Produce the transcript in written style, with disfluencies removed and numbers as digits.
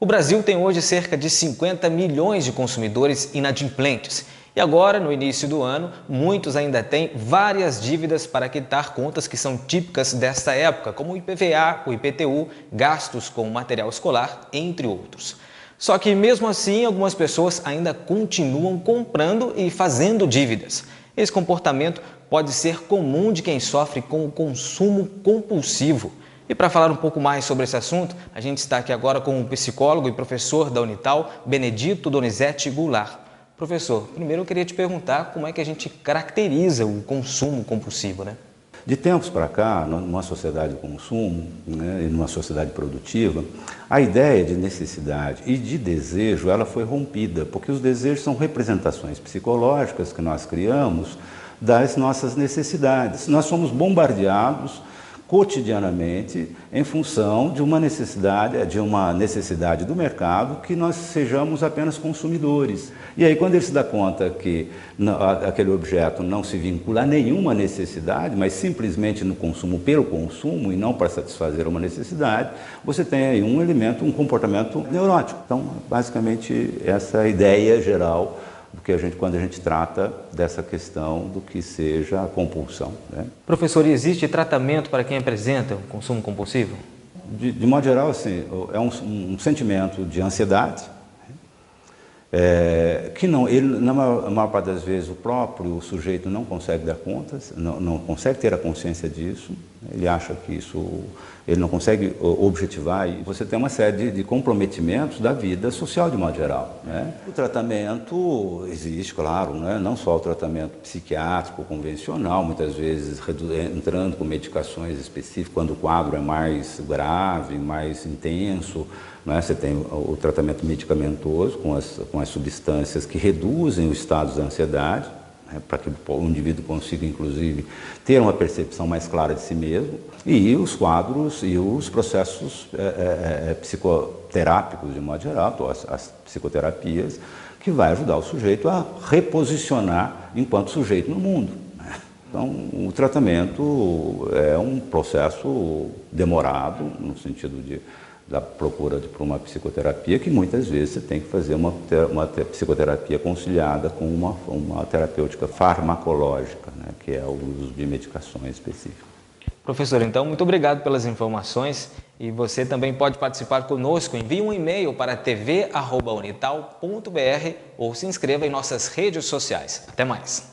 O Brasil tem hoje cerca de 50 milhões de consumidores inadimplentes. E agora, no início do ano, muitos ainda têm várias dívidas para quitar, contas que são típicas desta época, como o IPVA, o IPTU, gastos com material escolar, entre outros. Só que mesmo assim, algumas pessoas ainda continuam comprando e fazendo dívidas. Esse comportamento pode ser comum de quem sofre com o consumo compulsivo. E para falar um pouco mais sobre esse assunto, a gente está aqui agora com o psicólogo e professor da Unital, Benedito Donizete Goulart. Professor, primeiro eu queria te perguntar como é que a gente caracteriza o consumo compulsivo, né? De tempos para cá, numa sociedade de consumo, né, e numa sociedade produtiva, a ideia de necessidade e de desejo ela foi rompida, porque os desejos são representações psicológicas que nós criamos das nossas necessidades. Nós somos bombardeados cotidianamente em função de uma necessidade do mercado que nós sejamos apenas consumidores. E aí quando ele se dá conta que aquele objeto não se vincula a nenhuma necessidade, mas simplesmente no consumo pelo consumo e não para satisfazer uma necessidade, você tem aí um elemento, um comportamento neurótico. Então, basicamente, essa é a ideia geral porque quando a gente trata dessa questão do que seja a compulsão, né? Professor, existe tratamento para quem apresenta o consumo compulsivo? De modo geral, assim, é um sentimento de ansiedade, que na maior parte das vezes o próprio sujeito não consegue dar conta, não consegue ter a consciência disso, ele acha que ele não consegue objetivar, e você tem uma série de comprometimentos da vida social de modo geral, né? O tratamento existe, claro, né? Não só o tratamento psiquiátrico convencional, muitas vezes entrando com medicações específicas quando o quadro é mais grave, mais intenso, né? Você tem o tratamento medicamentoso com as substâncias que reduzem os estados de ansiedade, para que o indivíduo consiga, inclusive, ter uma percepção mais clara de si mesmo, e os quadros e os processos psicoterápicos, de modo geral, as psicoterapias, que vai ajudar o sujeito a reposicionar enquanto sujeito no mundo. Então, o tratamento é um processo demorado, no sentido da procura por uma psicoterapia, que muitas vezes você tem que fazer uma psicoterapia conciliada com uma terapêutica farmacológica, né, que é o uso de medicações específicas. Professor, então, muito obrigado pelas informações e você também pode participar conosco. Envie um e-mail para tv@unital.br ou se inscreva em nossas redes sociais. Até mais!